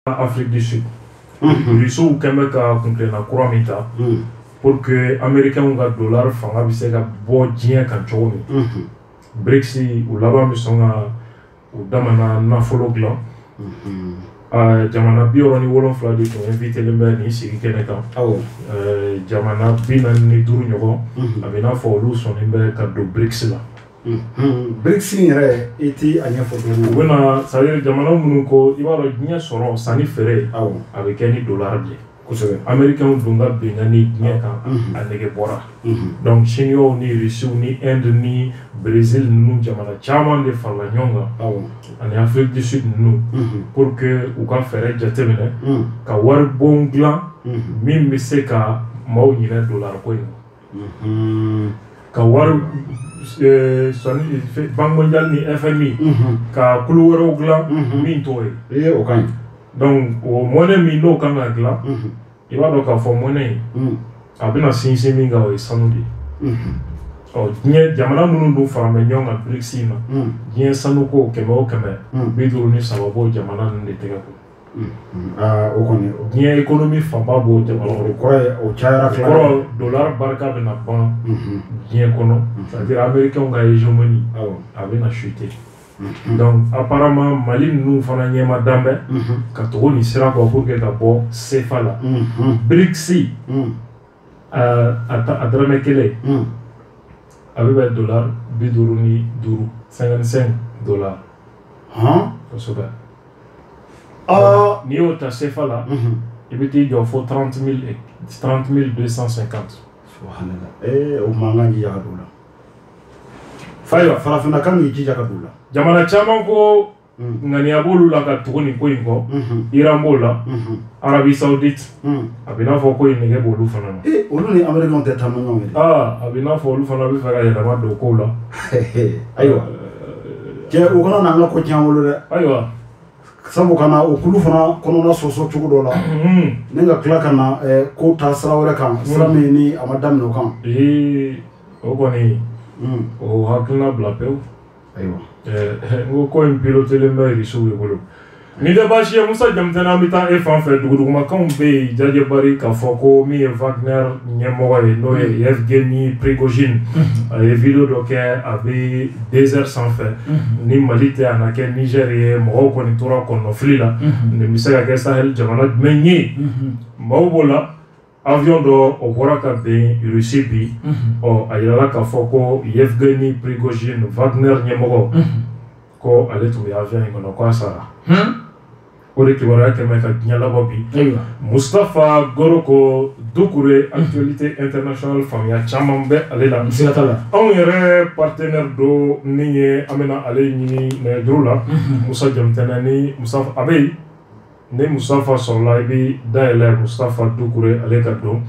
Afrique du Sud. Russo kɛmɛ ka kuntilenna kura min ta pour que américains ka dollar fanga bɛ se ka bɔ diɲɛ kan cogo min. BRICS u laban bɛ sɔn ka u damana nafolo dilan. Jamana 67 de tun invitelen bɛ nin sigi kɛnɛ kan. Jamana 45 ɲɔgɔn a bɛ n'a fɔ olu sɔnnen bɛ ka don BRICS la. BRICS yɛrɛ i ti a ɲɛfɔ dɔɔni. U bɛna c'est à dire jamana minnu ko i b'a dɔn diɲɛ sɔrɔ sanni feere a bɛ kɛ ni dollar de ye. Kosɛbɛ. Américains dun ka bɛnkanni diɲɛ kan a nege bɔra. Donc Chinois ni Russiw ni Inde ni Brésil ninnu jamana caman de farala ɲɔgɔn kan ani Afrique du Sud ninnu pour que u ka fɛɛrɛ jateminɛ ka wari bon dilan min bɛ se ka maaw ɲinɛ dollar ko in. Ka wari Banque mondiale ni FMI ka kulu wɛrɛw dilan min t'o ye. O ka ɲi. Donc o monnaie min n'o kan ka dilan i b'a dɔn k'a fɔ monnaie a bɛna sinsin min kan o ye sanu de ye. Diɲɛ jamana minnu dun farala ɲɔgɔn kan BRICS in na diɲɛ sanuko 100 o 100 53 b'o jamana ninnu de tɛgɛ kɔnɔ. O kɔni diɲɛ économie fanba b'o jamana kɔnɔ. O cayara fila. Kɔrɔ dollar barika bɛna ban diɲɛ kɔnɔ c'est-à-dire américains ka hégémonie a bɛna chuter. Donc apparemment Mali ninnu fana ɲɛma danbɛ ka tugu nin sira kɔ pour que ka bɔ CFA la. BRICS a dɔrɔmɛ kelen a bɛ bɛn dollar 55 $55. Kosɛbɛ. N'i y'o ta CFA la i bɛ t'i jɔ fo 30 250. O mankan jija ka don la. Ayiwa farafinna kan k'i jija ka don la. Jamana caman ko ŋaniya b'olu la ka tugu nin ko in kɔ. Iran b'o la, Arabie Saoudite a bɛ n'a fɔ ko in nege b'olu fana na. Olu ni Américains tɛ taa ɲɔgɔn ye. A bɛ n'a fɔ olu fana bɛ fɛ ka yɛlɛma don kow la. Ayiwa cɛ o kana n'an ka ko tiɲɛ bolo dɛ. Ayiwa sabu kana o kulu fana kɔnɔna sɔsɔ cogo dɔ la ni ka tila ka na ko ta sira wɛrɛ kan sira min ni a ma daminɛ o kan. O kɔni o hakilina bila pewu. Ayiwa n ko ko in pilotelen bɛ Russiw de bolo. Ni tɛ baasi ye Musa Jamuntɛna an bɛ taa e fan fɛ dugudugumakanw bɛ yen Jajɛ Bari k'a fɔ ko min ye Wagner ɲɛmɔgɔ ye n'o ye Yevgeny Prigozhin a ye video dɔ kɛ a bɛ désert sanfɛ ni Mali tɛ a na kɛ Niger ye mɔgɔw kɔni tora kɔnɔnafili la nin bɛ se ka kɛ Sahel jamana jumɛn ye maaw b'o la avion dɔ o bɔra ka bɛn Russie bi a yirala k'a fɔ ko Yevgeny Prigozhin Wagner ɲɛmɔgɔ ko ale tun bɛ avion in kɔnɔ ko a sara. O de kibaruya kɛmɛ ka diɲɛ labɔ bi. Mustafa Goroko Doucouré actualité internationale faamuya caman bɛ ale la. Anw yɛrɛ partenaire dɔ min ye an bɛna ale ɲini nɛgɛjuru la Musa Jamuntɛna ni Mustafa a bɛ yen ni Mustafa sɔrɔla i bɛ dayɛlɛ Mustafa Doucouré ale ka don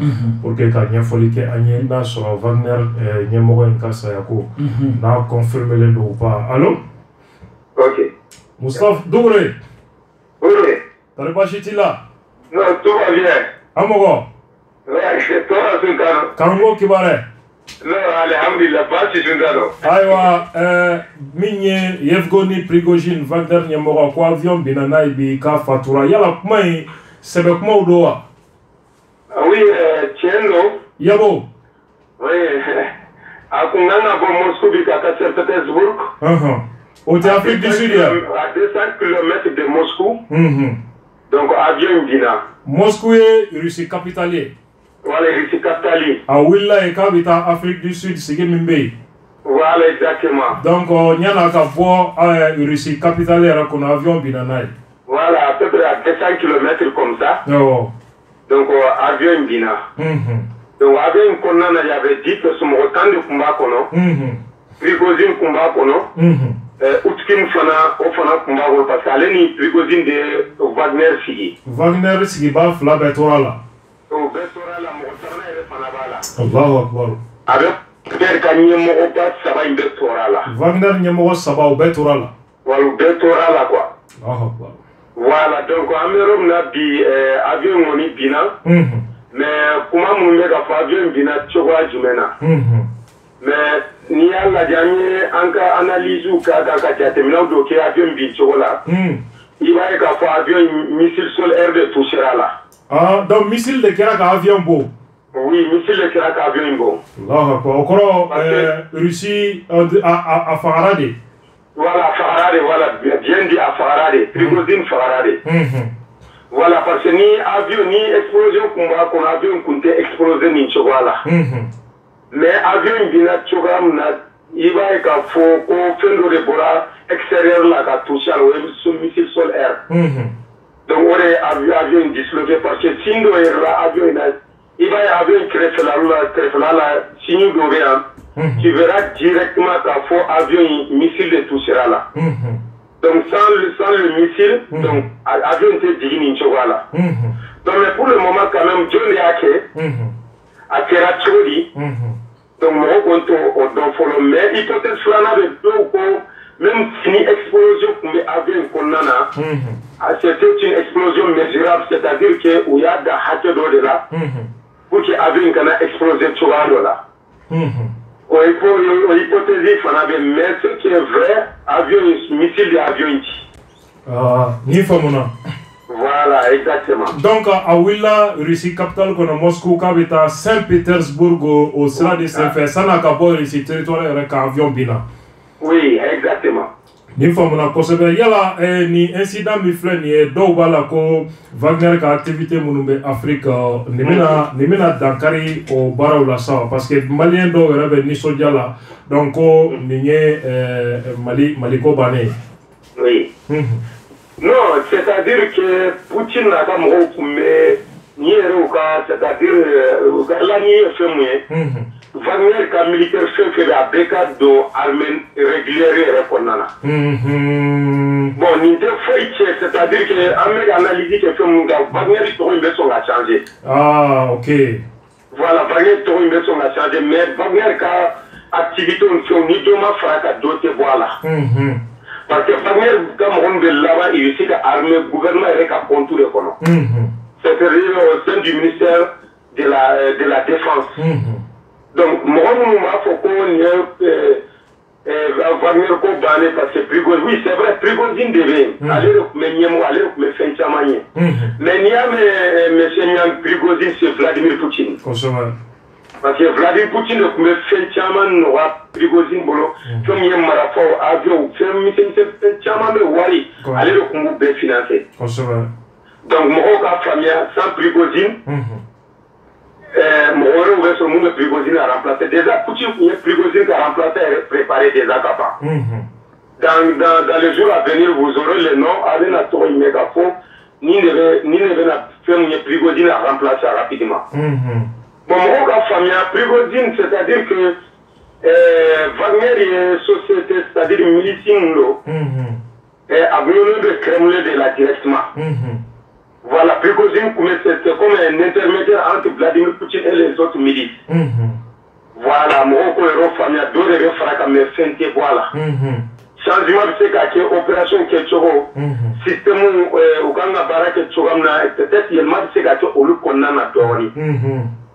pour que ka ɲɛfɔli kɛ an ye n'a sɔrɔ Wagner ɲɛmɔgɔ in ka saya ko n'a confirmelen don ou pas. Allo? Ok. Mustafa Doucouré. Oui. T'as pas chiti là? Non, tout va bien. Amogo? Ouais, c'est toi, Sunkano. Karango Kibare? Non, alhamdulillah, pas si Sunkano. Aywa, minye Yevgeny Prigozhin Wagner ɲɛmɔgɔ ko avion bina n'a ye bi ka fatura yala kuma in sɛbɛ kumaw don wa? Oui, tiɲɛ don. Yabo? Oui, a kun kan ka bɔ Moscou bi ka taa Saint-Pétersbourg. O tɛ Afrique du Sud ya? À 200 km de Moscou. Donc avion bina. Moscou ye Russie capitale ye. Voilà, Russie capitale ye. A wulila yen k'a bɛ taa Afrique du Sud sigi min bɛ yen. Voilà, exactement. Donc ɲana ka bɔ Russie capitale yɛrɛ kɔnɔ avion bina n'a ye. Voilà, à peu près à 200 km comme ça. Donc avion bina. Donc avion kɔnɔna na il y avait 10 personnes mɔgɔ 10 de tun b'a kɔnɔ. Prigozhin tun b'a kɔnɔ. Utkin fana o fana tun b'a bolo parce que ale ni Prigozhin de Wagner sigi. Wagner sigibaa fila bɛɛ tora la. O bɛɛ tora la mɔgɔ 3 yɛrɛ fana b'a la. Allahu akbar. A bɛ Wagner ka ɲɛmɔgɔba 3 in bɛɛ tora la. Wagner ɲɛmɔgɔ 3 o bɛɛ tora la. Wala u bɛɛ tora la quoi. Allahu akbar. Voilà donc an bɛ yɔrɔ min na bi avion kɔni binna. Mais kuma minnu bɛ ka fɔ avion binna cogoya jumɛn na. Mais n'i y'a lajɛ an ye an ka analyse ka jateminɛw dɔ kɛ avion bin cogo la il va y avoir avion missile sol-air de touchera là. Ah, donc missile de Kerak avion beau. Oui, missile de Kerak avion beau. Allah quoi. Encore Russie à Farade. Voilà, Farade, voilà, bien dit à Farade, Prigozhin Farade. Voilà, parce que ni avion, ni explosion qu'on a avion qu'on a explosé ni voilà. Mais avion bina tchogam na il va y avoir faux qu'on fait le bras extérieur là qui touche à le missile sol-air. Donc on est avion disloqué parce que si nous avion il va y avoir un crève là, si nous devons, tu verras directement qu'il faut avion missile de touchera là. Donc sans le missile, donc avion était digné là. Donc mais pour le moment quand même John Yake a Kera Chodi. Donc mon compte au follow mais hypothèse flana de deux même si une explosion comme avion qu'on a, c'était une explosion mesurable, c'est-à-dire que où il y a des hackers de là pour que avion qu'on a explosé tout là. Il faut hypothéser mais ce qui est vrai, avion missile d'avion ici. Ni famona. Voilà, exactement. Donc, à Willa, Russie capitale qu'on a Moscou, Kabita, Saint-Pétersbourg, au Sera de Saint-Fait, ça n'a qu'à voir ici, territoire avec avion bina. Oui, exactement. Ni famona, il y a ni incident mi flène, ni d'Obala, ko Wagner ka activité mounumbe Afrique, ni mena dankari au Barra ou la Sao, parce que Malien do rebe ni soja là, donc ni Maliko Bané. Oui. Non, c'est-à-dire que Poutine n'a pas mais ni c'est-à-dire là ni fait Wagner ka militaire fait que la brigade d'armée régulière est reconnue. Bon, ni deux fois c'est-à-dire que Amérique analyse que fait Wagner trouve une version à changer. Ah, ok. Voilà, Wagner trouve une version à changer, mais Wagner ka activité on fait ni deux mois faire à d'autres voilà. Parce que Wagner comme on veut là-bas il aussi l'armée gouvernement est à contour de kono. C'est-à-dire au sein du ministère de la défense. Donc, moi, il faut qu'on y ait Wagner ko bané parce que Prigozhin, oui, c'est vrai, Prigozhin devait aller me faire chamanier. Mais il y a M. Prigozhin, c'est Vladimir Poutine. Parce que Vladimir Poutine me fait chaman, Prigozhin, comme il y a un marathon, avion, fait chaman de Wari, aller le financer. Donc, moi, famille, sans Prigozhin, Moro ouvert sur le monde Prigozhin a remplacé. Déjà, Poutine Prigozhin a remplacé et préparé déjà Kapa. Dans les jours à venir, vous aurez le nom, avec la tour mégaphone, ni ne va faire Prigozhin à remplacer rapidement. Bon, Moro famille, Prigozhin, c'est-à-dire que Wagner est société, c'est-à-dire milicien, et a besoin de Kremlin de la directement. Voilà, Prigozhin, c'est comme un intermédiaire entre Vladimir Poutine et les autres milices. Voilà, Morocco et famille, deux de fracas, mais fente, voilà. Changement de ce opération qui est système où on a barré que peut-être il y a mal de ce au lieu qu'on a dormi.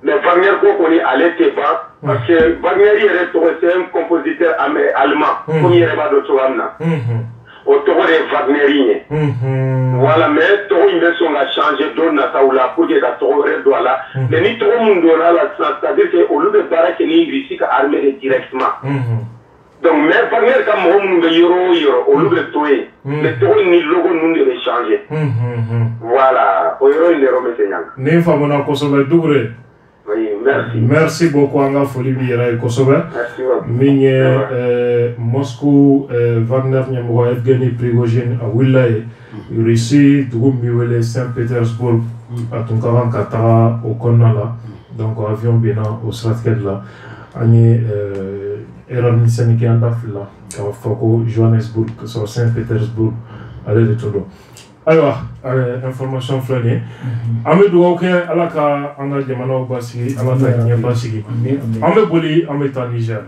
Mais Wagner, qu'on est allé bas, parce que Wagner est un compositeur allemand, comme il y a d'autres autour des Wagneriens. Voilà, mais tout le monde a changé d'on a pour que la doit là. Mais ni tout le monde là, c'est-à-dire qu'au lieu de barraque, il y a armée directement. Donc, mais Wagner, comme on nous au lieu de tuer, mais tout le monde logo nous devait changer. Voilà, au lieu de remettre les gens. Famona Kosovo Dougré. Oui, merci. Merci beaucoup, Anga Folibi Kosovo. Merci beaucoup. Migne Moscou, Wagner, Nyamwa, Evgeny Prigozhin, à Willaye, Russie, Droumiwele, Saint-Pétersbourg, à Tunkaran, Katara, au Konala, donc avion bien au Stratket là, Agni, Error Nissaniki Andafla, Foko, Johannesburg, sur Saint-Pétersbourg, allez de tout. Alors, information flânée. Amadou ok alaka anga jamana basigi alaka nya basigi. Ambe boli ambe Niger.